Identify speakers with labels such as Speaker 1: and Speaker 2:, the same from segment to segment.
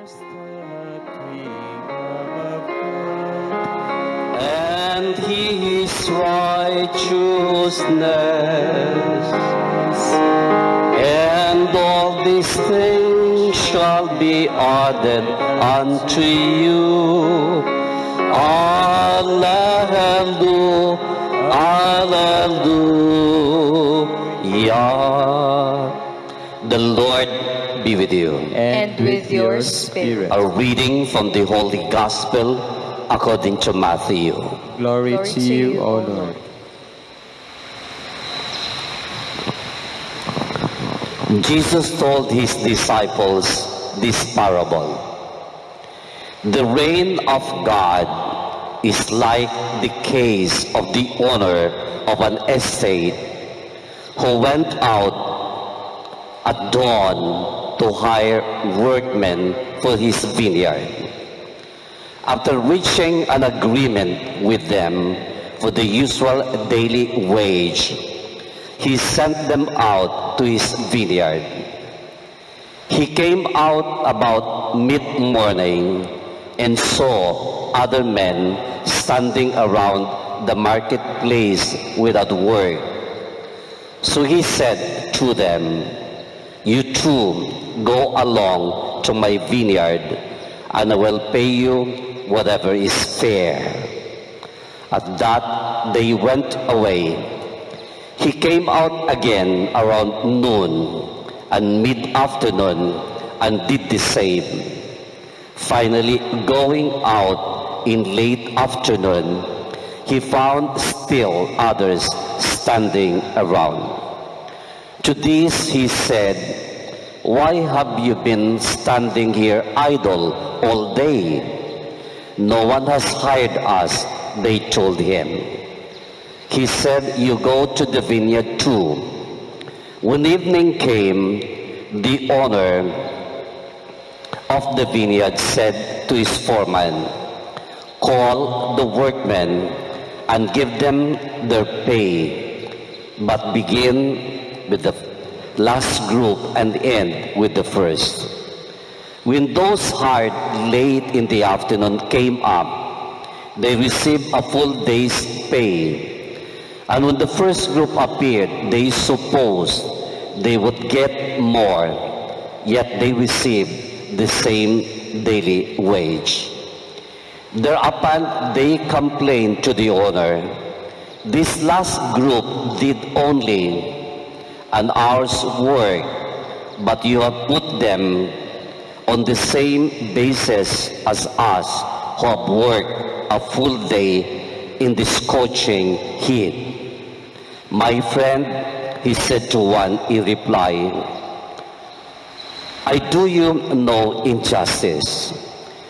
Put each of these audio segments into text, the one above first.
Speaker 1: and his righteousness, and all these things shall be added unto you. Alleluia, Alleluia. The Lord be with you.
Speaker 2: And with your spirit.
Speaker 1: A reading from the Holy Gospel according to Matthew.
Speaker 3: Glory to you, O Lord.
Speaker 1: Jesus told his disciples this parable. The reign of God is like the case of the owner of an estate who went out at dawn to hire workmen for his vineyard. After reaching an agreement with them for the usual daily wage, he sent them out to his vineyard. He came out about mid-morning and saw other men standing around the marketplace without work. So he said to them, "You too go along to my vineyard, and I will pay you whatever is fair." At that they went away. He came out again around noon and mid-afternoon and did the same. Finally, going out in late afternoon, he found still others standing around. To these he said, "Why have you been standing here idle all day?" "No one has hired us," they told him. He said, "You go to the vineyard too." When evening came, the owner of the vineyard said to his foreman, "Call the workmen and give them their pay, but begin with the last group and end with the first." When those hired late in the afternoon came up, they received a full day's pay. And when the first group appeared, they supposed they would get more, yet they received the same daily wage. Thereupon they complained to the owner, "This last group did only an hour's work, but you have put them on the same basis as us who have worked a full day in the scorching heat." "My friend," he said to one in reply, "I do you no injustice.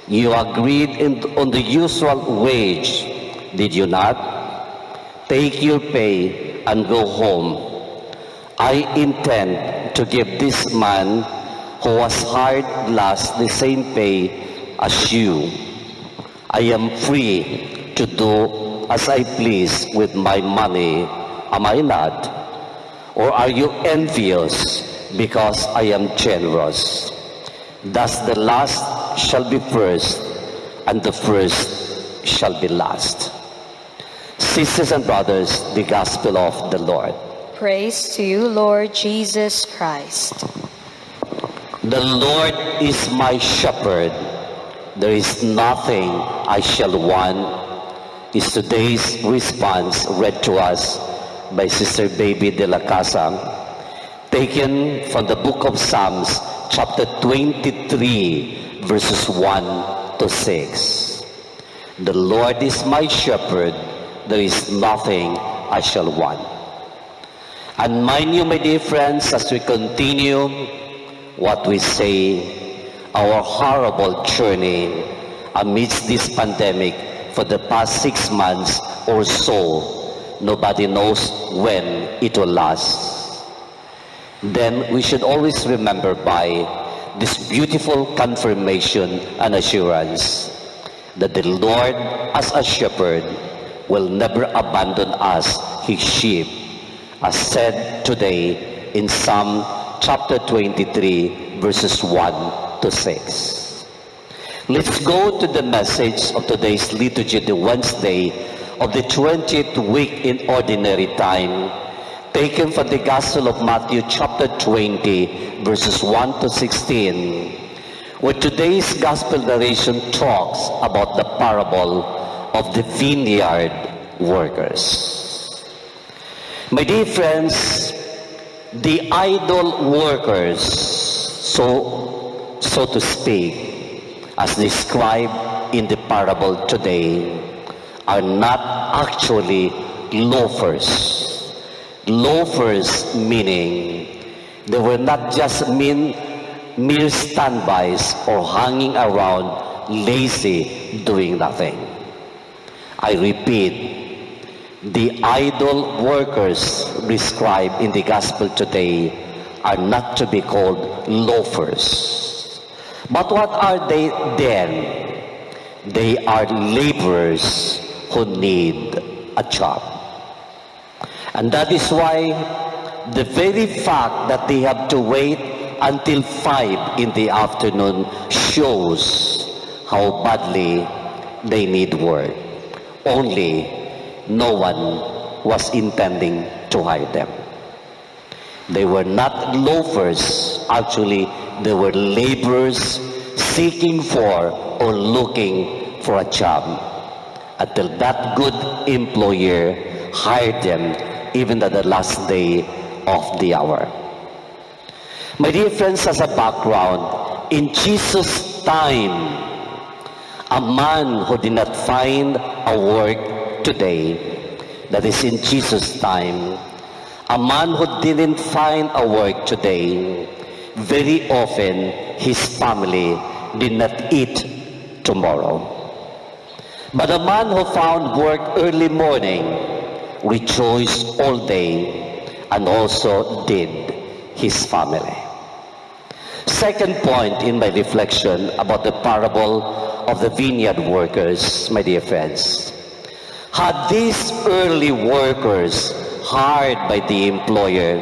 Speaker 1: You agreed on the usual wage, did you not? Take your pay and go home. I intend to give this man who was hired last the same pay as you. I am free to do as I please with my money, am I not? Or are you envious because I am generous? Thus the last shall be first, and the first shall be last." Sisters and brothers, the Gospel of the Lord.
Speaker 2: Praise to you, Lord Jesus Christ.
Speaker 1: The Lord is my shepherd. There is nothing I shall want, is today's response read to us by Sister Baby de la Casa, taken from the book of Psalms, chapter 23, verses 1 to 6. The Lord is my shepherd, there is nothing I shall want. And mind you, my dear friends, as we continue what we say, our horrible journey amidst this pandemic for the past 6 months or so, nobody knows when it will last. Then we should always remember by this beautiful confirmation and assurance that the Lord as a shepherd will never abandon us, his sheep, as said today in Psalm chapter 23, verses 1 to 6. Let's go to the message of today's liturgy, the Wednesday of the 20th week in Ordinary Time, taken from the Gospel of Matthew chapter 20, verses 1 to 16, where today's Gospel narration talks about the parable of the vineyard workers. My dear friends, the idol workers, so to speak, as described in the parable today, are not actually loafers. Loafers meaning they were not just mere standbys or hanging around lazy doing nothing. I repeat, the idol workers described in the gospel today are not to be called loafers. But what are they then? They are laborers who need a job. And that is why the very fact that they have to wait until 5 in the afternoon shows how badly they need work. Only no one was intending to hire them. They were not loafers. Actually, they were laborers seeking for or looking for a job until that good employer hired them even at the last day of the hour. My dear friends, as a background, in Jesus' time, a man who did not find a work today, that is in Jesus' time, a man who didn't find a work today, very often his family did not eat tomorrow. But a man who found work early morning rejoiced all day, and also did his family. Second point in my reflection about the parable of the vineyard workers, my dear friends. Had these early workers hired by the employer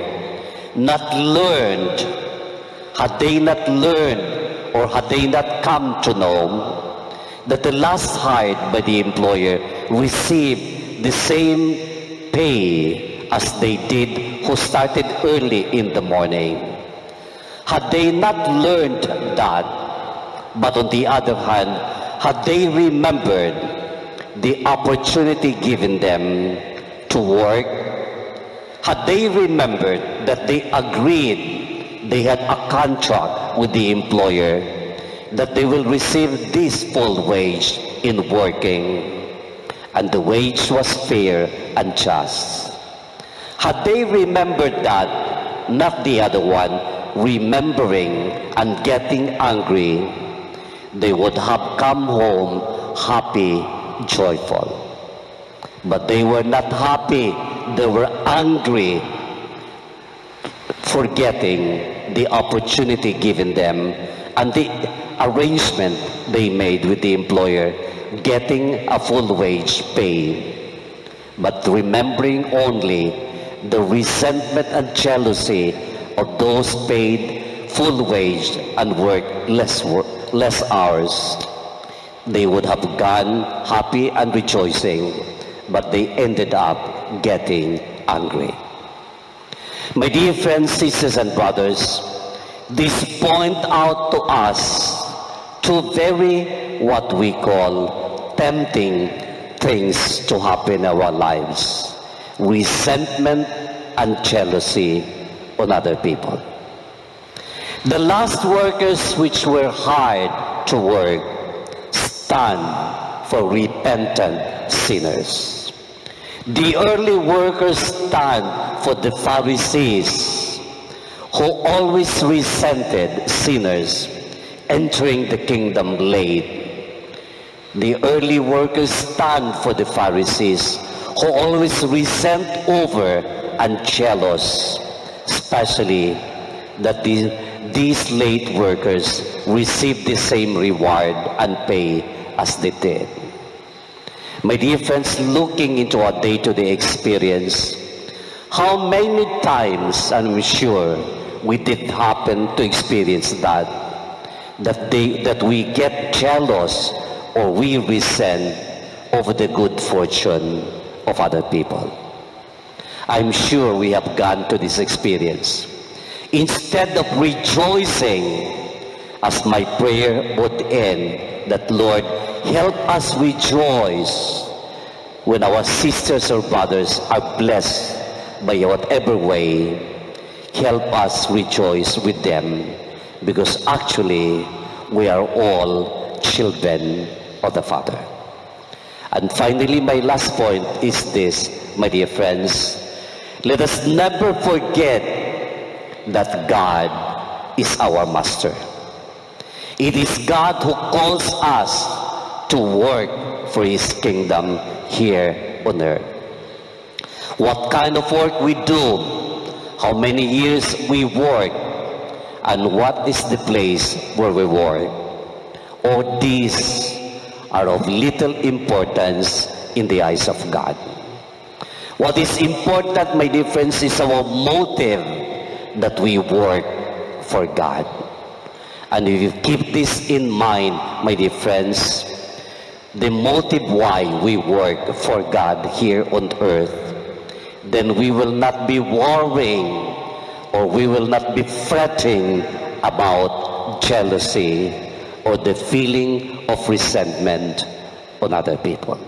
Speaker 1: had they not learned or had they not come to know that the last hired by the employer received the same pay as they did who started early in the morning? Had they not learned that, but on the other hand, had they remembered the opportunity given them to work, had they remembered that they agreed, they had a contract with the employer, that they will receive this full wage in working, and the wage was fair and just. Had they remembered that, not the other one, remembering and getting angry, they would have come home happy, joyful. But they were not happy, they were angry, forgetting the opportunity given them and the arrangement they made with the employer, getting a full wage pay, but remembering only the resentment and jealousy of those paid full wage and worked less hours. They would have gone happy and rejoicing, but they ended up getting angry. My dear friends, sisters and brothers, this point out to us two very, what we call, tempting things to happen in our lives: resentment and jealousy on other people. The last workers which were hired to work stand for repentant sinners. The early workers stand for the Pharisees, who always resented sinners entering the kingdom late. The early workers stand for the Pharisees, who always resent over and jealous, especially that these late workers receive the same reward and pay as they did. My dear friends, looking into our day-to-day experience, how many times, and I'm sure we did happen to experience that that we get jealous or we resent over the good fortune of other people. I'm sure we have gone to this experience. Instead of rejoicing, as my prayer would end, that Lord, help us rejoice when our sisters or brothers are blessed by whatever way. Help us rejoice with them, because actually we are all children of the Father. And finally, my last point is this, my dear friends. Let us never forget that God is our master. It is God who calls us to work for His kingdom here on earth. What kind of work we do, how many years we work, and what is the place where we work, all these are of little importance in the eyes of God. What is important, my dear friends, is our motive that we work for God. And if you keep this in mind, my dear friends, the motive why we work for God here on earth, then we will not be worrying or we will not be fretting about jealousy or the feeling of resentment on other people.